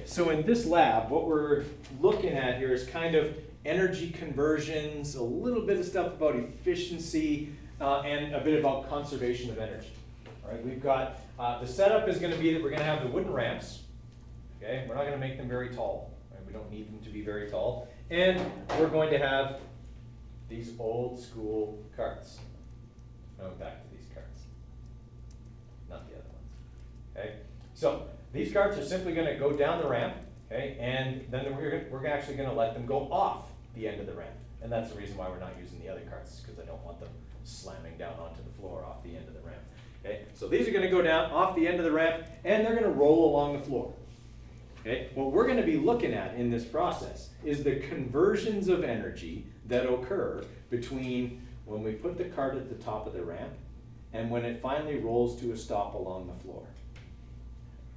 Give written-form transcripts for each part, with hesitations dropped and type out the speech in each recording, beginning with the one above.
so in this lab, what we're looking at here is kind of energy conversions, a little bit of stuff about efficiency, and a bit about conservation of energy. All right, we've got, the setup is going to be that we're going to have the wooden ramps. Okay, we're not going to make them very tall. Right? We don't need them to be very tall. And we're going to have these old school carts. Going back to these carts, not the other ones. Okay, so these carts are simply going to go down the ramp. Okay, and then we're actually going to let them go off the end of the ramp. And that's the reason why we're not using the other carts, because I don't want them slamming down onto the floor off the end of the ramp. Okay, so these are going to go down off the end of the ramp, and they're going to roll along the floor. Okay, what we're going to be looking at in this process is the conversions of energy that occur between when we put the cart at the top of the ramp and when it finally rolls to a stop along the floor.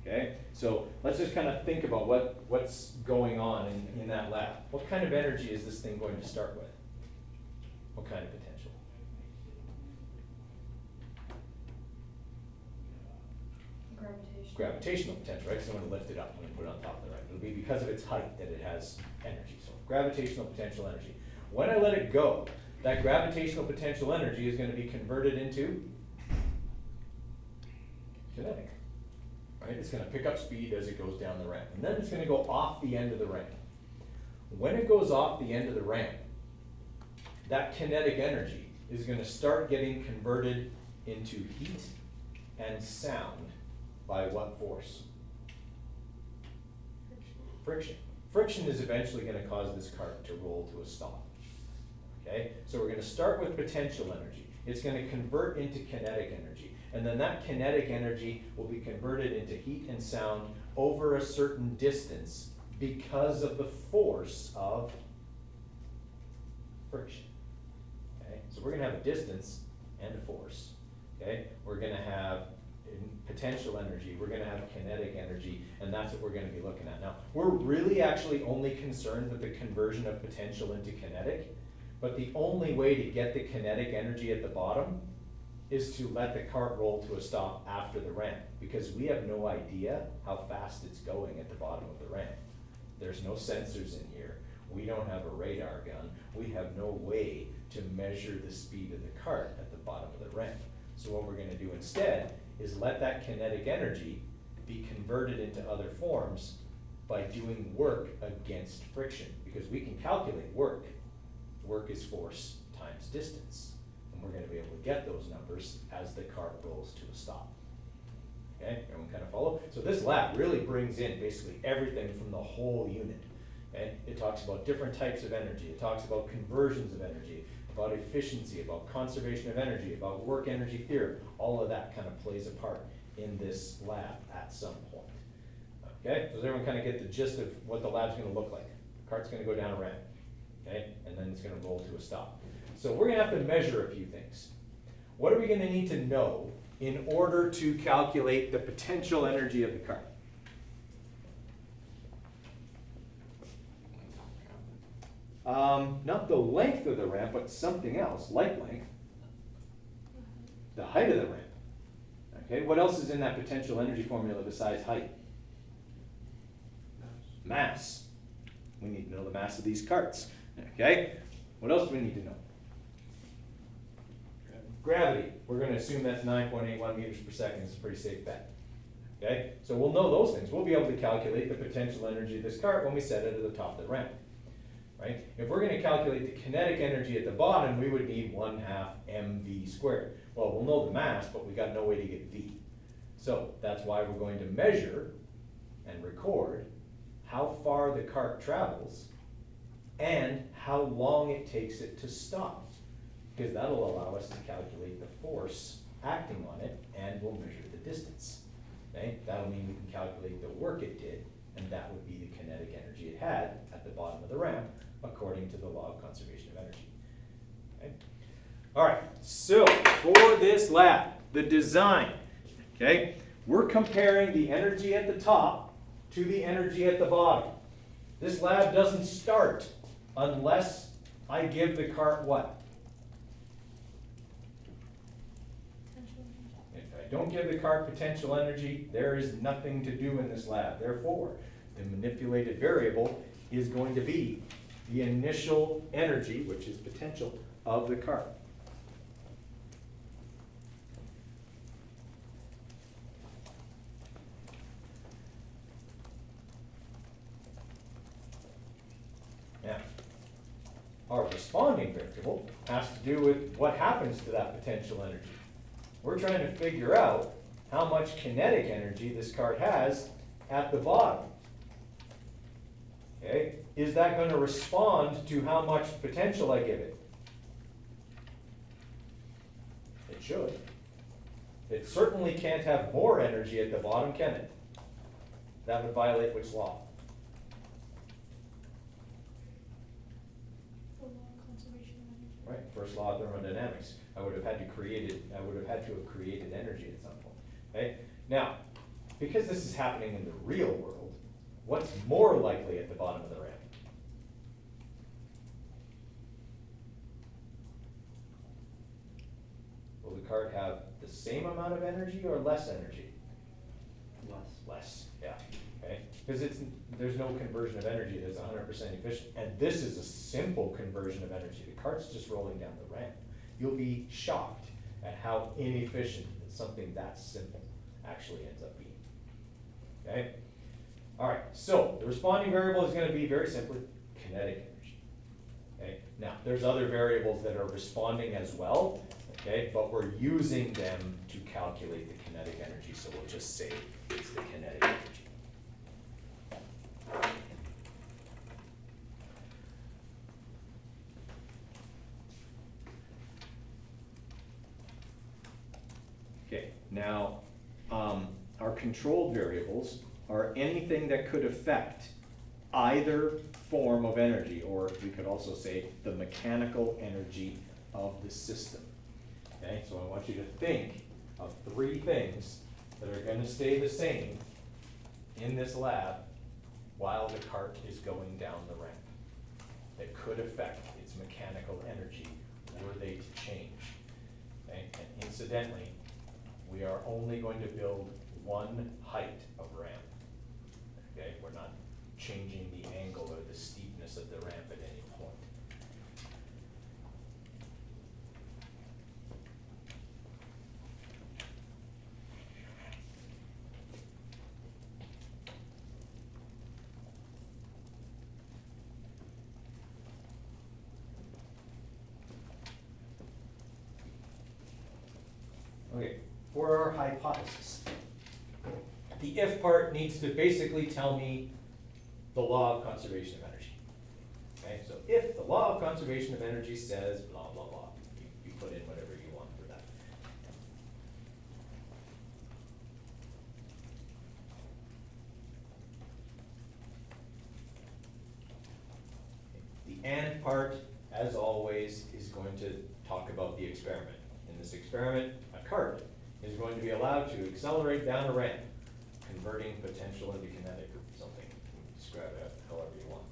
Okay, so let's just kind of think about what's going on in that lab. What kind of energy is this thing going to start with? What kind of potential? Gravitational potential, right? So I'm going to lift it up, I'm going to put it on top of the ramp. It'll be because of its height that it has energy. So gravitational potential energy. When I let it go, that gravitational potential energy is going to be converted into kinetic. Right? It's going to pick up speed as it goes down the ramp. And then it's going to go off the end of the ramp. When it goes off the end of the ramp, that kinetic energy is going to start getting converted into heat and sound. By what force? Friction. Friction is eventually going to cause this cart to roll to a stop. Okay? So we're going to start with potential energy. It's going to convert into kinetic energy. And then that kinetic energy will be converted into heat and sound over a certain distance because of the force of friction. Okay? So we're going to have a distance and a force. Okay? We're going to have potential energy, we're going to have kinetic energy, and that's what we're going to be looking at. Now, we're really actually only concerned with the conversion of potential into kinetic, but the only way to get the kinetic energy at the bottom is to let the cart roll to a stop after the ramp, because we have no idea how fast it's going at the bottom of the ramp. There's no sensors in here. We don't have a radar gun. We have no way to measure the speed of the cart at the bottom of the ramp. So what we're going to do instead is let that kinetic energy be converted into other forms by doing work against friction, because we can calculate work. Work is force times distance, and we're going to be able to get those numbers as the cart rolls to a stop. Okay, everyone kind of follow? So this lab really brings in basically everything from the whole unit. Okay? It talks about different types of energy. It talks about conversions of energy, about efficiency, about conservation of energy, about work energy theory. All of that kind of plays a part in this lab at some point. Okay, so does everyone kind of get the gist of what the lab's going to look like? The cart's going to go down a ramp, okay, and then it's going to roll to a stop. So we're going to have to measure a few things. What are we going to need to know in order to calculate the potential energy of the cart? Not the length of the ramp, but something else, like length. The height of the ramp. Okay, what else is in that potential energy formula besides height? Mass. We need to know the mass of these carts. Okay, what else do we need to know? Gravity. We're going to assume that's 9.81 meters per second. It's a pretty safe bet. Okay, so we'll know those things. We'll be able to calculate the potential energy of this cart when we set it at the top of the ramp. Right? If we're going to calculate the kinetic energy at the bottom, we would need 1/2 mv squared. Well, we'll know the mass, but we got no way to get v. So that's why we're going to measure and record how far the cart travels and how long it takes it to stop, because that'll allow us to calculate the force acting on it, and we'll measure the distance. Okay? That'll mean we can calculate the work it did, and that would be the kinetic energy it had at the bottom of the ramp, according to the law of conservation of energy. Okay? All right, so for this lab, the design, okay, we're comparing the energy at the top to the energy at the bottom. This lab doesn't start unless I give the cart what? If I don't give the cart potential energy, there is nothing to do in this lab. Therefore, the manipulated variable is going to be the initial energy, which is potential, of the cart. Now, our responding variable has to do with what happens to that potential energy. We're trying to figure out how much kinetic energy this cart has at the bottom. Okay, is that going to respond to how much potential I give it? It should. It certainly can't have more energy at the bottom, can it? That would violate which law? The law of conservation of energy. Right, first law of thermodynamics. I would have had to have created energy at some point. Okay? Now, because this is happening in the real world, what's more likely at the bottom of the ramp? Will the cart have the same amount of energy or less energy? Less, yeah, okay? Because there's no conversion of energy that's 100% efficient, and this is a simple conversion of energy. The cart's just rolling down the ramp. You'll be shocked at how inefficient something that simple actually ends up being, okay? All right, so the responding variable is going to be very simply kinetic energy, okay? Now, there's other variables that are responding as well, okay? But we're using them to calculate the kinetic energy, so we'll just say it's the kinetic energy. Okay, now, our controlled variables are anything that could affect either form of energy, or we could also say the mechanical energy of the system. Okay, so I want you to think of 3 things that are going to stay the same in this lab while the cart is going down the ramp that could affect its mechanical energy were they to change. Okay? And incidentally, we are only going to build one height of ramp. Okay, we're not changing the angle or the steepness of the ramp at any point. Okay, for our hypothesis, the if part needs to basically tell me the law of conservation of energy. Okay, so if the law of conservation of energy says blah, blah, blah, you put in whatever you want for that. The and part, as always, is going to talk about the experiment. In this experiment, a cart is going to be allowed to accelerate down a ramp, converting potential into kinetic or something. You can describe it however you want.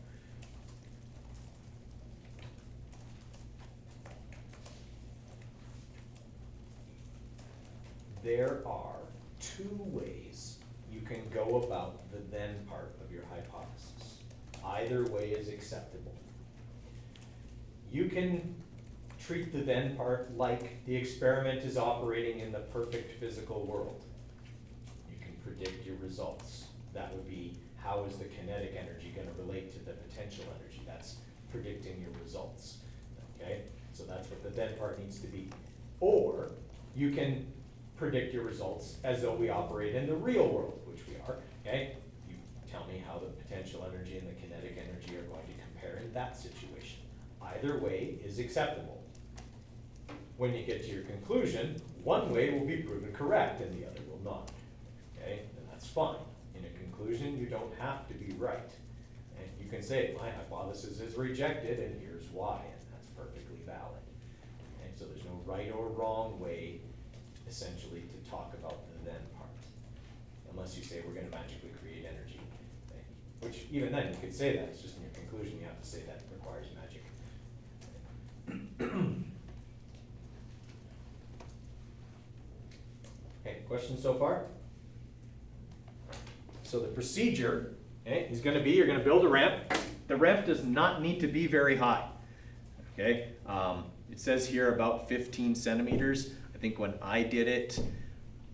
There are 2 ways you can go about the then part of your hypothesis. Either way is acceptable. You can treat the then part like the experiment is operating in the perfect physical world. You can predict your results. That would be, how is the kinetic energy going to relate to the potential energy? That's predicting your results, okay? So that's what the then part needs to be. Or you can predict your results as though we operate in the real world, which we are, okay? You tell me how the potential energy and the kinetic energy are going to compare in that situation. Either way is acceptable. When you get to your conclusion, one way will be proven correct and the other will not, okay? And that's fine. In a conclusion, you don't have to be right. And you can say, my hypothesis is rejected and here's why, and that's perfectly valid. And so there's no right or wrong way, essentially, to talk about the then part. Unless you say we're going to magically create energy. Okay? Which, even then, you could say that. It's just in your conclusion you have to say that requires magic. Okay, questions so far? So the procedure Okay, you're gonna build a ramp. The ramp does not need to be very high. Okay, it says here about 15 centimeters. I think when I did it,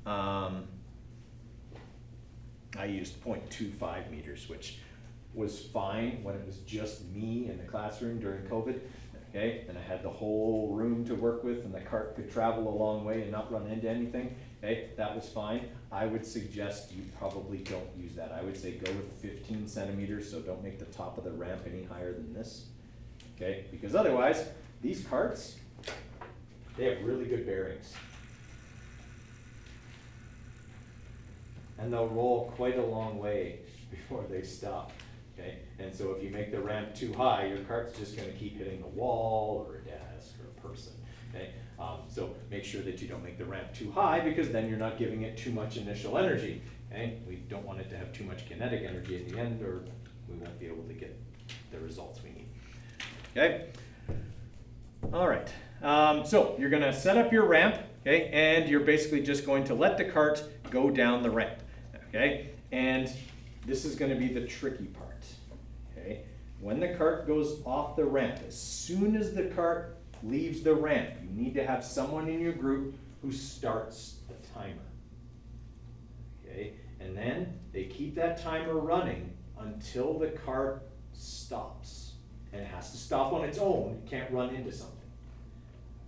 I used 0.25 meters, which was fine when it was just me in the classroom during COVID. Okay, and I had the whole room to work with and the cart could travel a long way and not run into anything. Okay, that was fine. I would suggest you probably don't use that. I would say go with 15 centimeters, so don't make the top of the ramp any higher than this. Okay, because otherwise, these carts, they have really good bearings. And they'll roll quite a long way before they stop. Okay, and so if you make the ramp too high, your cart's just gonna keep hitting the wall or a desk or a person. Okay, so make sure that you don't make the ramp too high, because then you're not giving it too much initial energy. Okay, we don't want it to have too much kinetic energy at the end, or we won't be able to get the results we need. Okay, all right. So you're gonna set up your ramp, okay, and you're basically just going to let the cart go down the ramp. Okay, and this is gonna be the tricky part. Okay, when the cart goes off the ramp, as soon as the cart leaves the ramp, you need to have someone in your group who starts the timer. Okay, and then they keep that timer running until the cart stops. And it has to stop on its own, it can't run into something.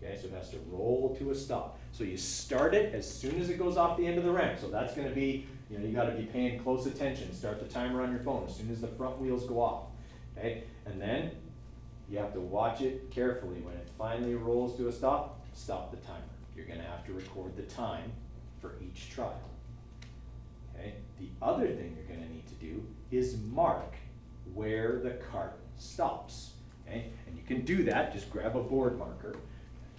Okay, so it has to roll to a stop. So you start it as soon as it goes off the end of the ramp. So that's gonna be, you gotta be paying close attention. Start the timer on your phone as soon as the front wheels go off. Okay, and then you have to watch it carefully. When it finally rolls to a stop, stop the timer. You're gonna have to record the time for each trial. Okay, the other thing you're gonna need to do is mark where the cart stops. Okay, and you can do that, just grab a board marker,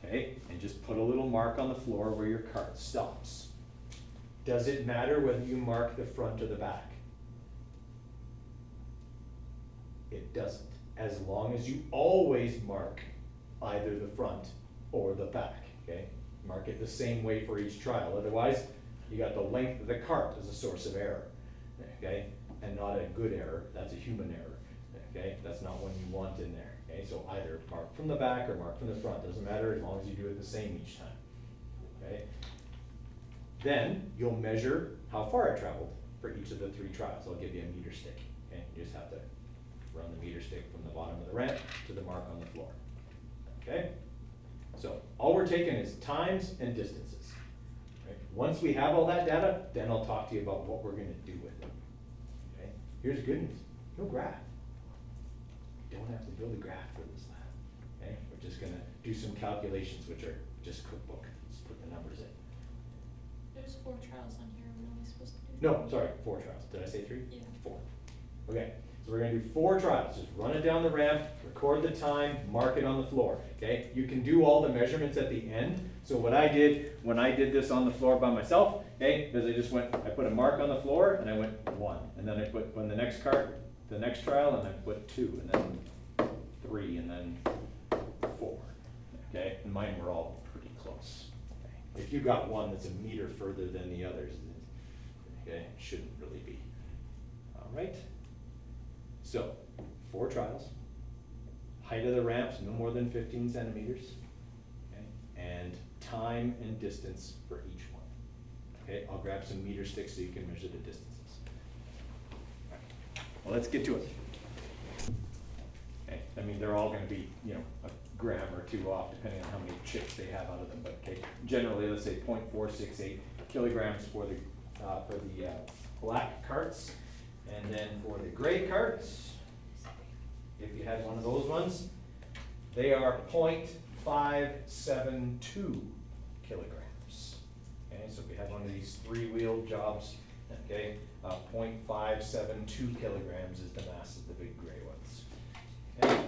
okay, and just put a little mark on the floor where your cart stops. Does it matter whether you mark the front or the back? It doesn't, as long as you always mark either the front or the back, okay? Mark it the same way for each trial, otherwise you got the length of the cart as a source of error, okay? And not a good error, that's a human error, okay? That's not one you want in there, okay? So either mark from the back or mark from the front, doesn't matter as long as you do it the same each time, okay? Then you'll measure how far it traveled for each of the 3 trials. I'll give you a meter stick, okay? You just have to run the meter stick from the bottom of the ramp to the mark on the floor, okay? So all we're taking is times and distances, right? Once we have all that data, then I'll talk to you about what we're gonna do with it, okay? Here's the good news, no graph. You don't have to build a graph for this lab, okay? We're just gonna do some calculations, which are just cookbook, just put the numbers in. There's 4 trials on here, we're only supposed to do. No, sorry, 4 trials. Did I say 3? Yeah. 4. Okay, so we're gonna do 4 trials. Just run it down the ramp, record the time, mark it on the floor, okay? You can do all the measurements at the end. So what I did, when I did this on the floor by myself, okay, is I put a mark on the floor and I went 1. And then I put, on the next trial, and I put 2, and then 3, and then 4, okay? And mine were all pretty close. If you got one that's a meter further than the others, okay, it shouldn't really be. All right. So, 4 trials. Height of the ramps, no more than 15 centimeters. Okay, and time and distance for each one. Okay, I'll grab some meter sticks so you can measure the distances. All right. Well, let's get to it. Okay, I mean, they're all going to be, a gram or 2 off, depending on how many chips they have out of them. But okay, generally, let's say 0.468 kilograms for the black carts, and then for the gray carts, if you had one of those ones, they are 0.572 kilograms. Okay, so if you had one of these 3-wheel jobs, okay, 0.572 kilograms is the mass of the big gray ones. Okay.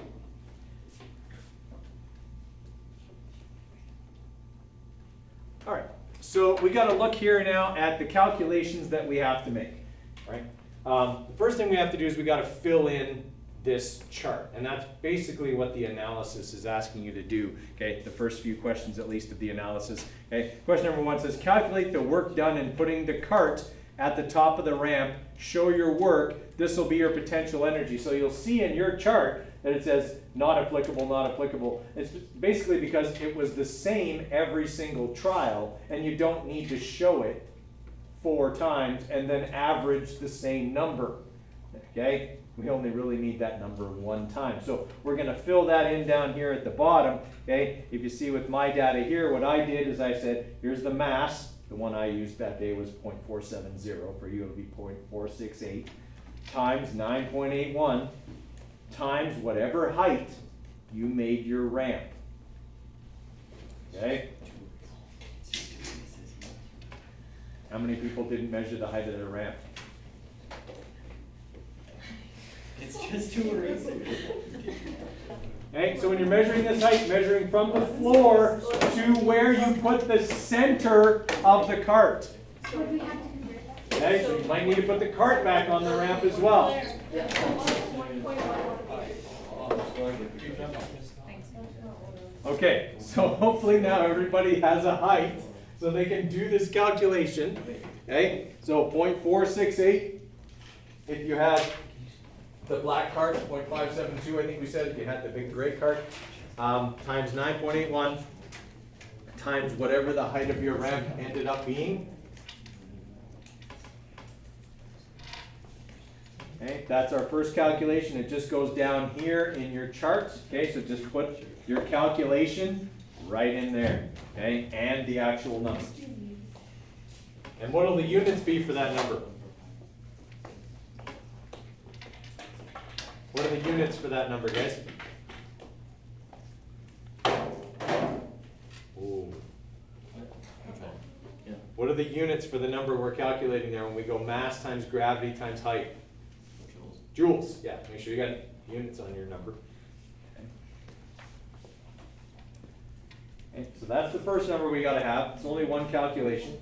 All right, so we got to look here now at the calculations that we have to make, right? The first thing we have to do is we got to fill in this chart, and that's basically what the analysis is asking you to do, okay? The first few questions, at least, of the analysis, okay? Question number 1 says, calculate the work done in putting the cart at the top of the ramp, show your work, this will be your potential energy. So you'll see in your chart that it says not applicable, not applicable. It's basically because it was the same every single trial, and you don't need to show it 4 times and then average the same number, okay? We only really need that number 1 time. So we're gonna fill that in down here at the bottom, okay? If you see with my data here, what I did is I said, here's the mass. The one I used that day was 0.470. For you, it'll be 0.468 times 9.81 times whatever height you made your ramp, okay? How many people didn't measure the height of their ramp? It's just too easy. Okay, so when you're measuring this height, measuring from the floor to where you put the center of the cart. Would we have to convert that? Okay, so you might need to put the cart back on the ramp as well. Okay, so hopefully now everybody has a height so they can do this calculation. Okay, so 0.468, if you had the black cart, 0.572, I think we said, if you had the big gray cart, times 9.81, times whatever the height of your ramp ended up being. Okay, that's our first calculation. It just goes down here in your charts. Okay, so just put your calculation right in there. Okay, and the actual number. And what will the units be for that number? What are the units for that number, guys? Ooh. What are the units for the number we're calculating there when we go mass times gravity times height? Joules, yeah, make sure you got units on your number. Okay, so that's the first number we gotta have. It's only one calculation.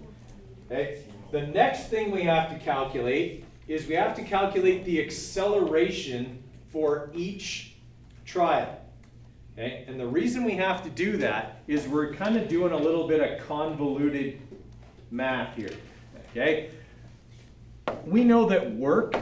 Okay, the next thing we have to calculate is we have to calculate the acceleration for each trial. Okay, and the reason we have to do that is we're kind of doing a little bit of convoluted math here. Okay, we know that work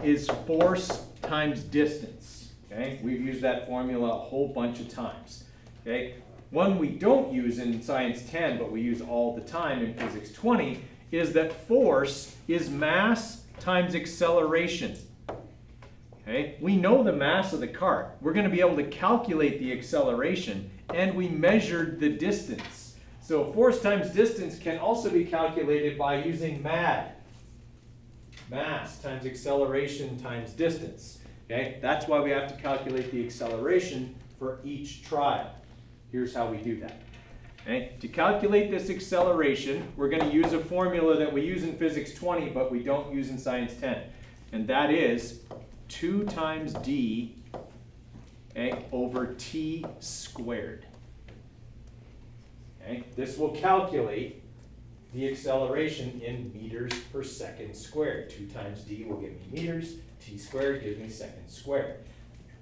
is force times distance. Okay, we've used that formula a whole bunch of times. Okay, one we don't use in Science 10, but we use all the time in Physics 20, is that force is mass times acceleration. Okay, we know the mass of the cart. We're going to be able to calculate the acceleration, and we measured the distance. So force times distance can also be calculated by using MAD. Mass times acceleration times distance. Okay, that's why we have to calculate the acceleration for each trial. Here's how we do that. Okay, to calculate this acceleration, we're going to use a formula that we use in Physics 20, but we don't use in Science 10. And that is 2 times d, okay, over t squared. Okay, this will calculate the acceleration in meters per second squared. 2 times d will give me meters, t squared gives me seconds squared.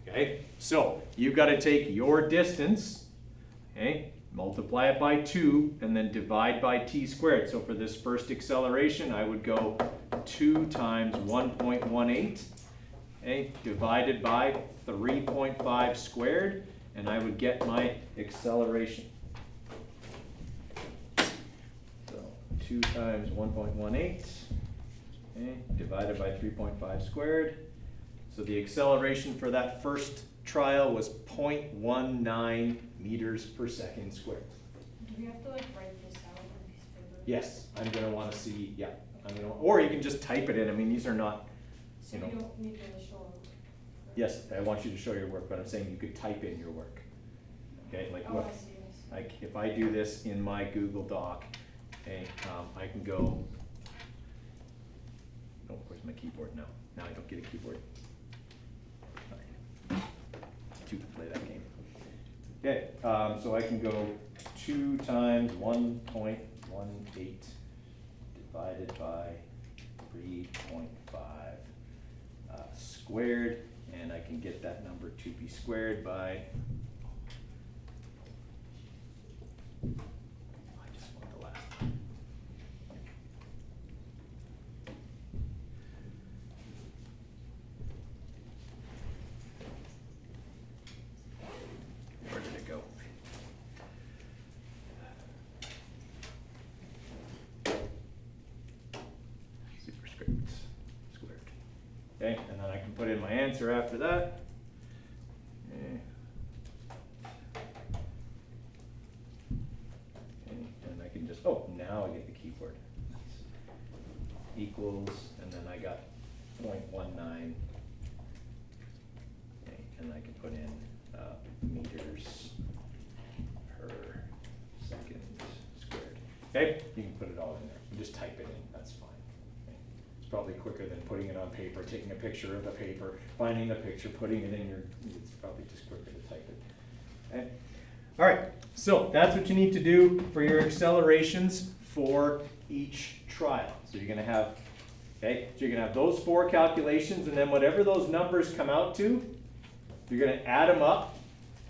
Okay, so you've got to take your distance, okay, multiply it by 2, and then divide by t squared. So for this first acceleration, I would go 2 times 1.18, okay, divided by 3.5 squared, and I would get my acceleration. 2 times 1.18, okay, divided by 3.5 squared. So the acceleration for that first trial was 0.19 meters per second squared. Do we have to like write this out on a piece of paper? Yes, I'm going to want to see, yeah. Or you can just type it in. I mean, these are not, So you know. we don't need to show them. Yes, I want you to show your work, but I'm saying you could type in your work. Okay, like Oh, look, I see, I see. like if I do this in my Google Doc, okay, I can go, oh, where's my keyboard now? Now I don't get a keyboard. Fine. Two to play that game. Okay, so I can go 2 times 1.18 divided by 3.5 squared, and I can get that number to be squared by, I just want the last one. Okay, and then I can put in my answer after that. Okay, and I can just, oh, now I get the keyword. Equals, and then I got 0.19. Okay, and I can put in meters per second squared. Okay, you can put it all in there. You just type it in, that's fine. Okay. It's probably quicker than putting it on paper, taking a picture of the paper, finding the picture, putting it in your, it's probably just quicker to type it. Okay. All right, so that's what you need to do for your accelerations for each trial. So you're gonna have, okay, so you're gonna have those 4 calculations, and then whatever those numbers come out to, you're gonna add them up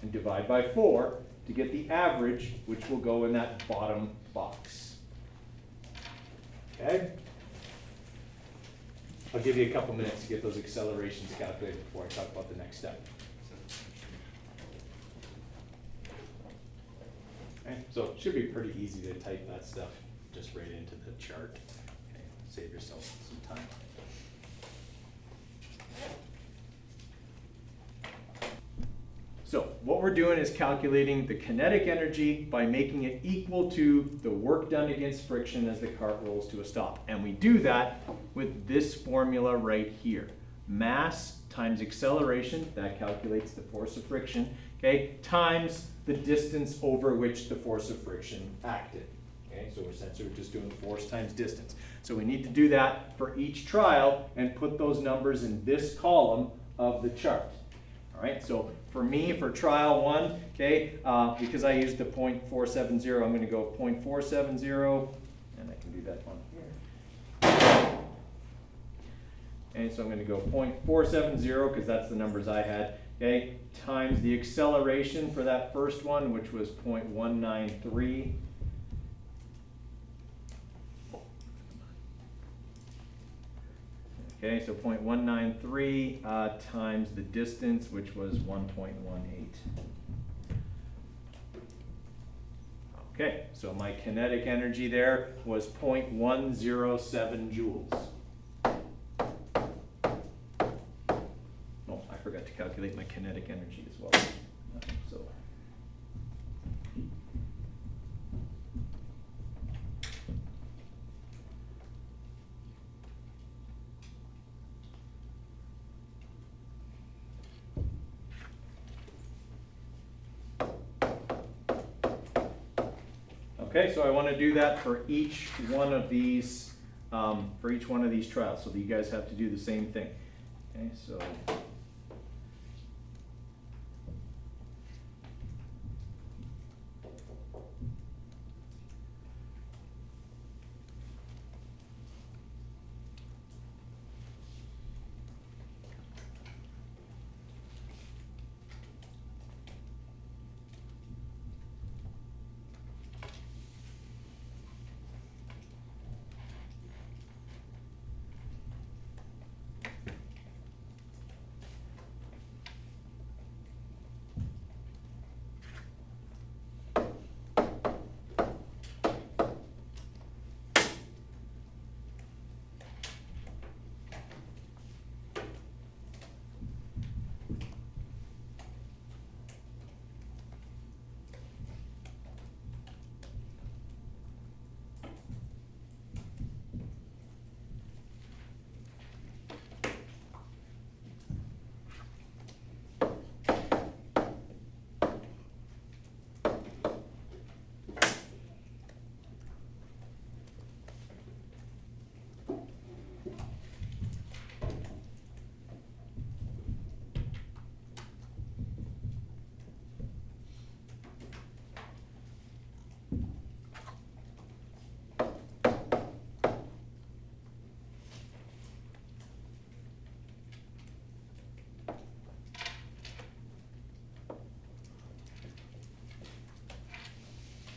and divide by 4 to get the average, which will go in that bottom box. Okay? I'll give you a couple minutes to get those accelerations calculated before I talk about the next step. Okay, so it should be pretty easy to type that stuff just right into the chart. Okay, save yourself some time. So what we're doing is calculating the kinetic energy by making it equal to the work done against friction as the cart rolls to a stop. And we do that with this formula right here. Mass times acceleration, that calculates the force of friction, okay, times the distance over which the force of friction acted. Okay, so we're essentially just doing force times distance. So we need to do that for each trial and put those numbers in this column of the chart. All right, so for me, for trial 1, okay, because I used the 0.470, I'm going to go 0.470, and I can do that one here. And so I'm going to go 0.470, because that's the numbers I had, okay, times the acceleration for that first one, which was 0.193. Okay, so 0.193 times the distance, which was 1.18. Okay, so my kinetic energy there was 0.107 joules. Oh, I forgot to calculate my kinetic energy as well. So. Okay, so I want to do that for each one of these, trials. So you guys have to do the same thing. Okay, so.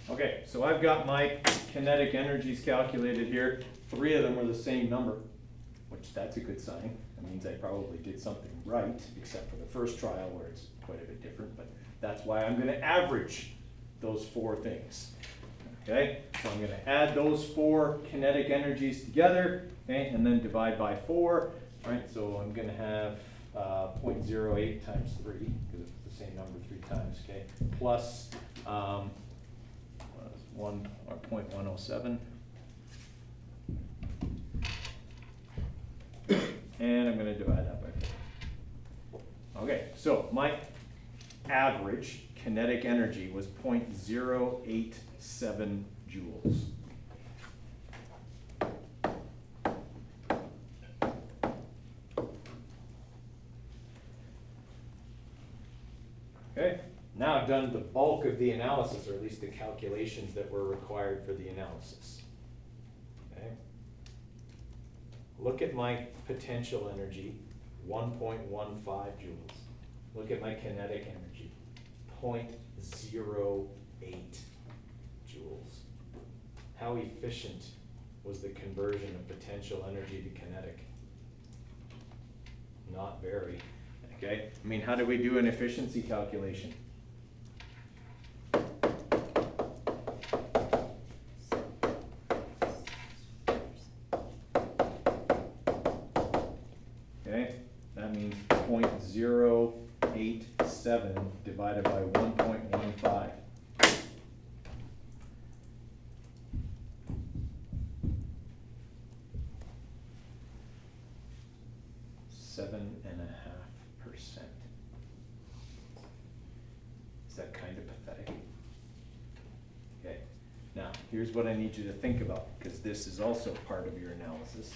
Okay, so I've got my kinetic energies calculated here. 3 of them are the same number, which that's a good sign. That means I probably did something right, except for the first trial where it's quite a bit different, but that's why I'm going to average those 4 things. Okay, so I'm going to add those 4 kinetic energies together, okay, and then divide by 4 Alright, so I'm gonna have, 0.08 times three, because it's the same number three times, okay? Plus, one, or 0.107. And I'm gonna divide that by 4. Okay, so my average kinetic energy was 0.087 joules. Okay, now I've done the bulk of the analysis, or at least the calculations that were required for the analysis. Okay. Look at my potential energy, 1.15 joules. Look at my kinetic energy, 0.08 joules. How efficient was the conversion of potential energy to kinetic? Not very. Okay, I mean, how do we do an efficiency calculation? Okay, that means 0.087 divided by 1.15. %7.5%. Is that kind of pathetic? Okay, now here's what I need you to think about, because this is also part of your analysis.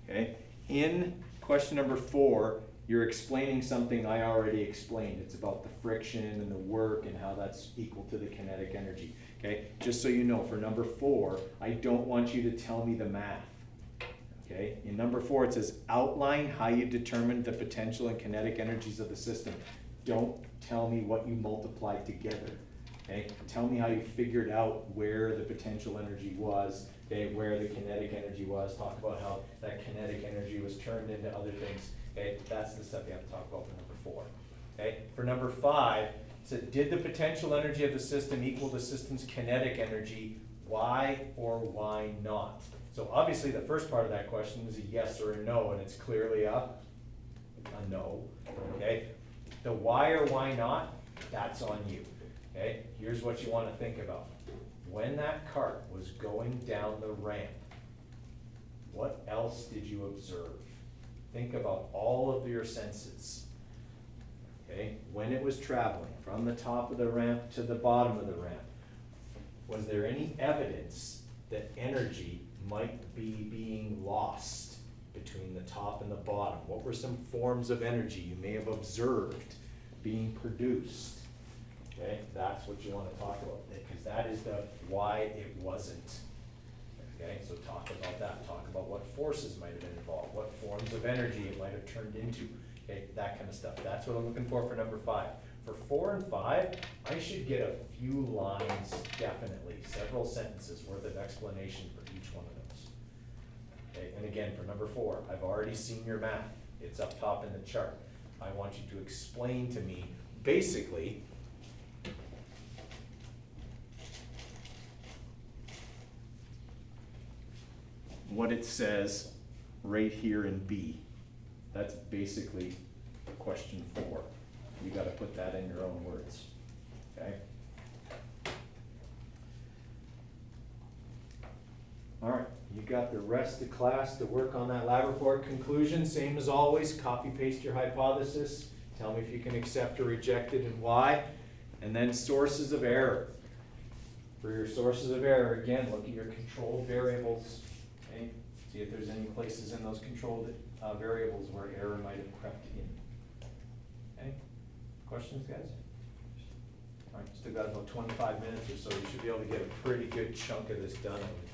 Okay, in question number 4, you're explaining something I already explained. It's about the friction and the work and how that's equal to the kinetic energy. Okay, just so you know, for number 4, I don't want you to tell me the math. Okay, in number 4 it says outline how you determined the potential and kinetic energies of the system. Don't tell me what you multiplied together. Okay, tell me how you figured out where the potential energy was, okay, where the kinetic energy was. Talk about how that kinetic energy was turned into other things. Okay, that's the stuff you have to talk about for number 4. Okay, for number 5, it said, did the potential energy of the system equal the system's kinetic energy? Why or why not? So obviously the first part of that question is a yes or a no, and it's clearly a no. Okay, the why or why not, that's on you. Okay, here's what you want to think about. When that cart was going down the ramp, what else did you observe? Think about all of your senses. Okay, when it was traveling from the top of the ramp to the bottom of the ramp, was there any evidence that energy might be being lost between the top and the bottom? What were some forms of energy you may have observed being produced? Okay, that's what you want to talk about, because that is the why it wasn't. Okay, so talk about that. Talk about what forces might have been involved, what forms of energy it might have turned into. Okay, that kind of stuff. That's what I'm looking for number 5. For 4 and 5, I should get a few lines, definitely, several sentences worth of explanation for each one of those. Okay, and again, for number 4, I've already seen your math. It's up top in the chart. I want you to explain to me, basically, what it says right here in B. That's basically question 4. You got to put that in your own words, okay? All right, you got the rest of class to work on that lab report. Conclusion, same as always, copy paste your hypothesis. Tell me if you can accept or reject it and why. And then sources of error. For your sources of error, again, look at your controlled variables. Okay? See if there's any places in those controlled variables where error might have crept in. Okay? Questions, guys? All right, still got about 25 minutes or so. You should be able to get a pretty good chunk of this done, I would